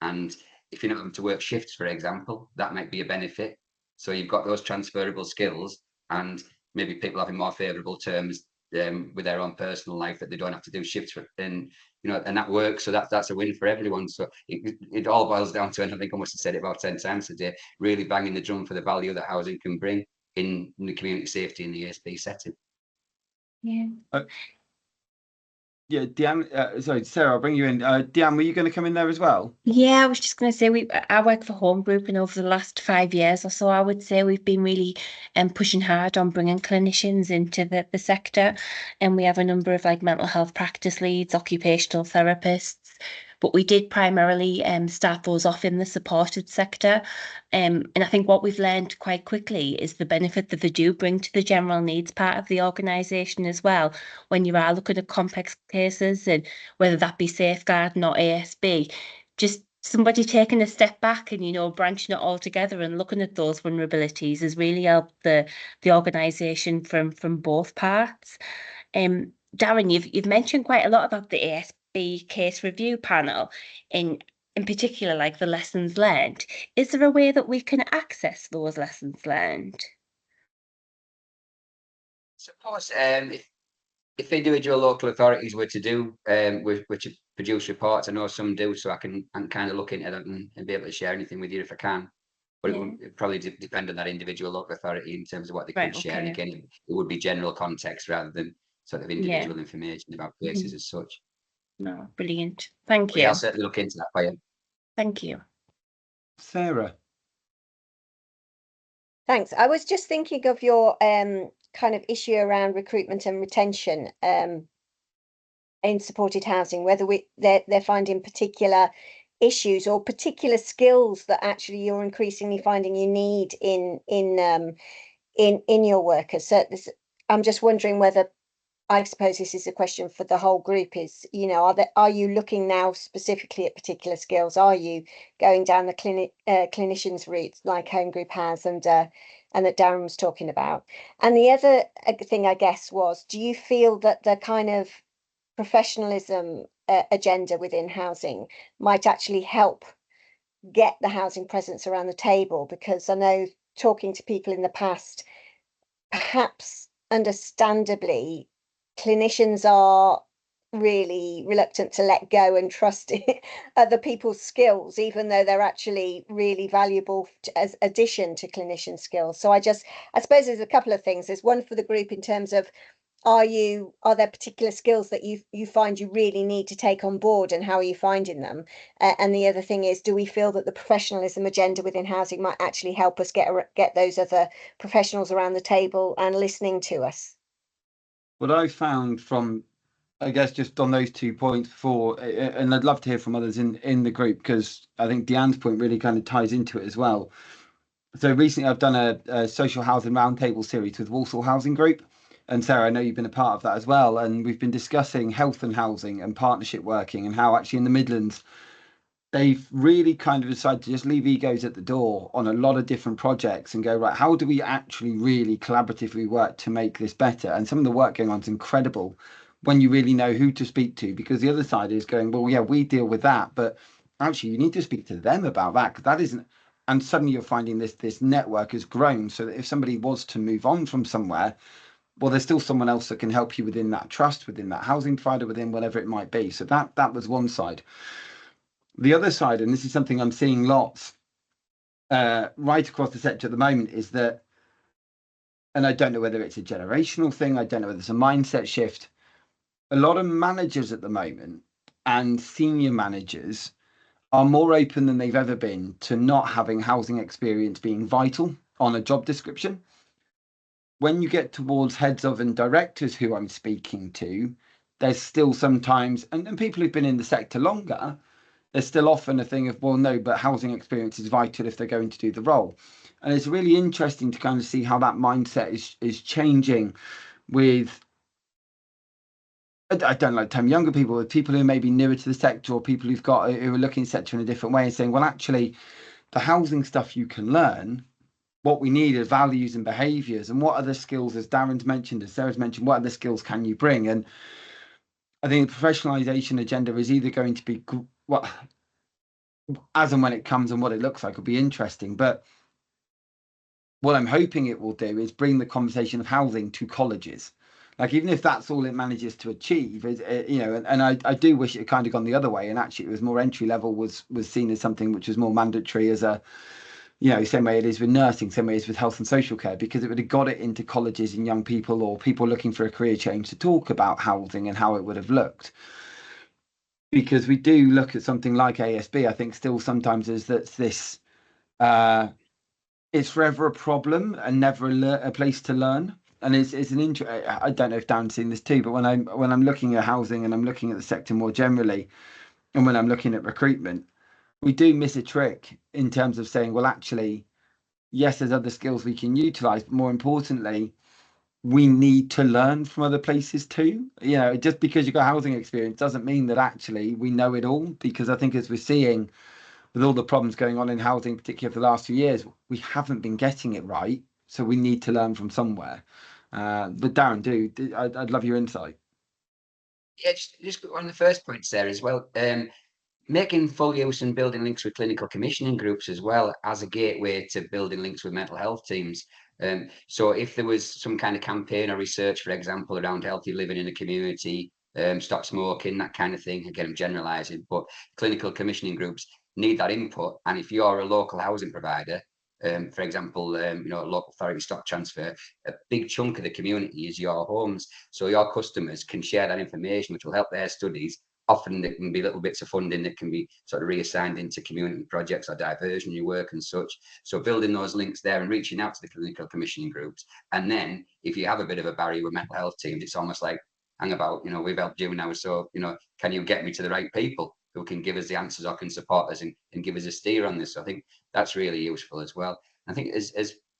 And if you're not having to work shifts, for example, that might be a benefit. So you've got those transferable skills, and maybe people having more favourable terms with their own personal life, that they don't have to do shifts for, and that works. So that's a win for everyone. So it all boils down to, and I think I must have said it about 10 times today, really banging the drum for the value that housing can bring in the community safety in the ASB setting. Yeah. Yeah, Deanne, sorry, Sarah, I'll bring you in. Deanne, were you going to come in there as well? Yeah, I was just going to say I work for Home Group, and over the last 5 years or so, I would say we've been really pushing hard on bringing clinicians into the sector, and we have a number of mental health practice leads, occupational therapists, but we did primarily start those off in the supported sector. And I think what we've learned quite quickly is the benefit that they do bring to the general needs part of the organisation as well, when you are looking at complex cases, and whether that be safeguarding or ASB, just somebody taking a step back and branching it all together and looking at those vulnerabilities has really helped the organisation from both parts. Darren, you've mentioned quite a lot about the ASB case review panel, in particular, the lessons learned. Is there a way that we can access those lessons learned? Suppose if individual local authorities were to do which produce reports, I know some do, so I can kind of look into that and be able to share anything with you if I can. But it would probably depend on that individual local authority in terms of what they could share. And again, it would be general context rather than sort of individual information about places as such. No, brilliant. Thank you. Yeah, I'll certainly look into that for you. Thank you. Sarah. Thanks. I was just thinking of your kind of issue around recruitment and retention in supported housing, whether they're finding particular issues or particular skills that actually you're increasingly finding you need in your workers. So I'm just wondering whether, I suppose this is a question for the whole group, is, you know, are you looking now specifically at particular skills? Are you going down the clinicians route like Home Group has and that Darren was talking about? And the other thing, I guess, was, do you feel that the kind of professionalism agenda within housing might actually help get the housing presence around the table? Because I know, talking to people in the past, perhaps understandably, clinicians are really reluctant to let go and trust other people's skills, even though they're actually really valuable as addition to clinician skills. So I suppose there's a couple of things. There's one for the group in terms of, are there particular skills that you find you really need to take on board, and how are you finding them? And the other thing is, do we feel that the professionalism agenda within housing might actually help us get those other professionals around the table and listening to us? What I found from, I guess, just on those 2 points before, and I'd love to hear from others in the group, because I think Deanne's point really kind of ties into it as well. So recently I've done a social housing roundtable series with Walsall Housing Group. And Sarah, I know you've been a part of that as well. And we've been discussing health and housing and partnership working, and how actually in the Midlands, they've really kind of decided to just leave egos at the door on a lot of different projects and go, right, how do we actually really collaboratively work to make this better? And some of the work going on is incredible when you really know who to speak to, because the other side is going, well, yeah, we deal with that, but actually you need to speak to them about that, because that isn't. And suddenly you're finding this network has grown, so that if somebody was to move on from somewhere, well, there's still someone else that can help you within that trust, within that housing provider, within whatever it might be. So that was one side. The other side, and this is something I'm seeing lots right across the sector at the moment, is that, and I don't know whether it's a generational thing, I don't know whether it's a mindset shift, a lot of managers at the moment and senior managers are more open than they've ever been to not having housing experience being vital on a job description. When you get towards heads of and directors who I'm speaking to, there's still sometimes, and people who've been in the sector longer, there's still often a thing of, well, no, but housing experience is vital if they're going to do the role. And it's really interesting to kind of see how that mindset is changing with, I don't like the term younger people, with people who may be newer to the sector, or people who are looking at the sector in a different way and saying, well, actually, the housing stuff you can learn. What we need are values and behaviours, and what other skills, as Darren's mentioned, as Sarah's mentioned, what other skills can you bring? And I think the professionalisation agenda is either going to be, well, as and when it comes and what it looks like will be interesting. But what I'm hoping it will do is bring the conversation of housing to colleges. Like, even if that's all it manages to achieve, you know, and I do wish it had kind of gone the other way, and actually it was more entry level, was seen as something which was more mandatory as a, you know, same way it is with nursing, same way it is with health and social care, because it would have got it into colleges and young people or people looking for a career change to talk about housing and how it would have looked. Because we do look at something like ASB, I think still sometimes is that this, it's forever a problem and never a place to learn. And it's an I don't know if Darren's seen this too, but when I'm looking at housing and I'm looking at the sector more generally, and when I'm looking at recruitment, we do miss a trick in terms of saying, well, actually, yes, there's other skills we can utilize, but more importantly, we need to learn from other places too. You know, just because you've got housing experience doesn't mean that actually we know it all, because I think as we're seeing with all the problems going on in housing, particularly for the last few years, we haven't been getting it right. So we need to learn from somewhere. But Darren, I'd love your insight. Yeah, just on the first point there as well. Making full use and building links with clinical commissioning groups as well as a gateway to building links with mental health teams. So if there was some kind of campaign or research, for example, around healthy living in a community, stop smoking, that kind of thing, again, I'm generalising, but clinical commissioning groups need that input. And if you're a local housing provider, for example, you know, local authority stock transfer, a big chunk of the community is your homes. So your customers can share that information, which will help their studies. Often there can be little bits of funding that can be sort of reassigned into community projects or diversionary work and such. So building those links there and reaching out to the clinical commissioning groups. And then if you have a bit of a barrier with mental health teams, it's almost like, hang about, you know, we've helped you now. So, you know, can you get me to the right people who can give us the answers or can support us and give us a steer on this? So I think that's really useful as well. I think as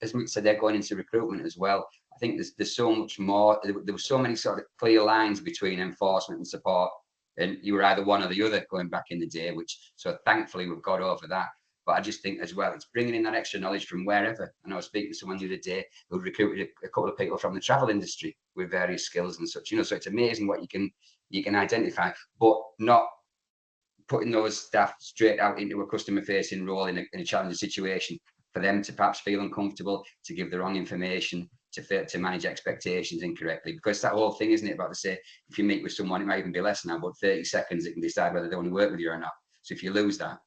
Mick said, they're going into recruitment as well. I think there's so much more. There were so many sort of clear lines between enforcement and support, and you were either one or the other going back in the day, which, so thankfully we've got over that. But I just think as well, it's bringing in that extra knowledge from wherever. I know I was speaking to someone the other day who recruited a couple of people from the travel industry with various skills and such, you know, so it's amazing what you can identify, but not putting those staff straight out into a customer facing role in a challenging situation for them to perhaps feel uncomfortable, to give the wrong information, to manage expectations incorrectly. Because that whole thing, isn't it, about to say, if you meet with someone, it might even be less now, but 30 seconds, it can decide whether they want to work with you or not. So if you lose that,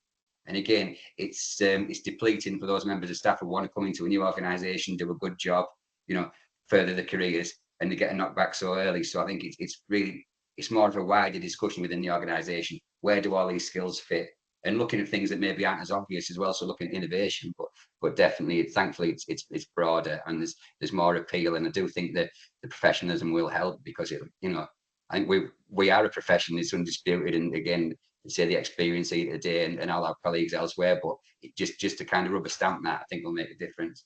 and again, it's depleting for those members of staff who want to come into a new organisation, do a good job, you know, further their careers, and they get knocked back so early. So I think it's more of a wider discussion within the organisation. Where do all these skills fit? And looking at things that maybe aren't as obvious as well. So looking at innovation, but definitely, thankfully, it's broader and there's more appeal. And I do think that the professionalism will help because I think we are a profession. It's undisputed. And again, say the experience either day and all our colleagues elsewhere, but just to kind of rubber stamp that, I think will make a difference.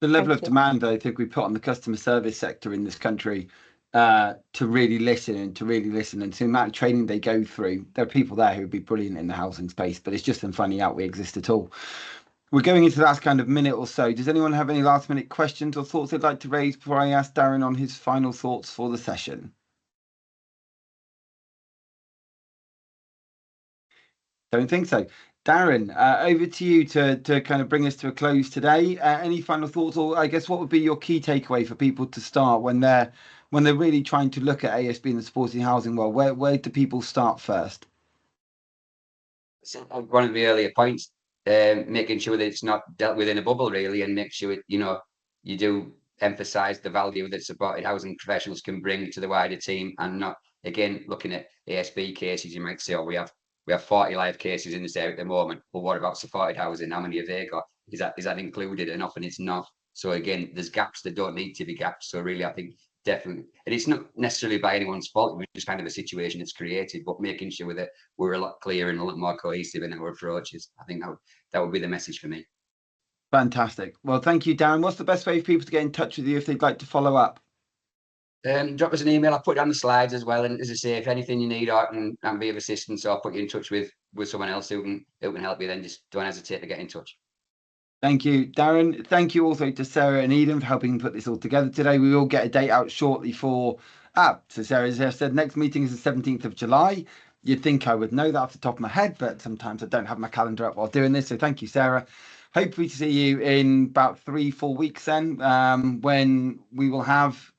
The level of demand I think we put on the customer service sector in this country to really listen and to the amount of training they go through. There are people there who would be brilliant in the housing space, but it's just them finding out we exist at all. We're going into the last kind of minute or so. Does anyone have any last minute questions or thoughts they'd like to raise before I ask Darren on his final thoughts for the session? Don't think so. Darren, over to you to kind of bring us to a close today. Any final thoughts, or I guess what would be your key takeaway for people to start when they're really trying to look at ASB in the supported housing world? Where do people start first? So one of the earlier points, making sure that it's not dealt with in a bubble, really, and make sure you do emphasise the value that supported housing professionals can bring to the wider team, and not again looking at ASB cases. You might say, oh, we have 40 live cases in this area at the moment. Well, what about supported housing? How many have they got? Is that included? And often it's not. So again, there's gaps that don't need to be gaps. So really, I think definitely, and it's not necessarily by anyone's fault. It's just kind of a situation that's created, but making sure that we're a lot clearer and a lot more cohesive in our approaches. I think that would be the message for me. Fantastic. Well, thank you, Darren. What's the best way for people to get in touch with you if they'd like to follow up? Drop us an email. I'll put it on the slides as well. And as I say, if anything you need or can be of assistance, or put you in touch with someone else who can help you, then just don't hesitate to get in touch. Thank you, Darren. Thank you also to Sarah and Eden for helping put this all together today. We will get a date out shortly for, so Sarah, as I said, next meeting is the 17th of July. You'd think I would know that off the top of my head, but sometimes I don't have my calendar up while doing this. So thank you, Sarah. Hopefully to see you in about 3-4 weeks then, when we will have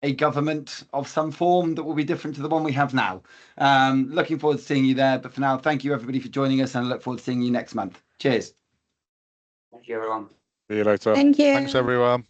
a government of some form that will be different to the one we have now. Looking forward to seeing you there. But for now, thank you everybody for joining us, and I look forward to seeing you next month. Cheers. Thank you, everyone. See you later. Thank you. Thanks, everyone.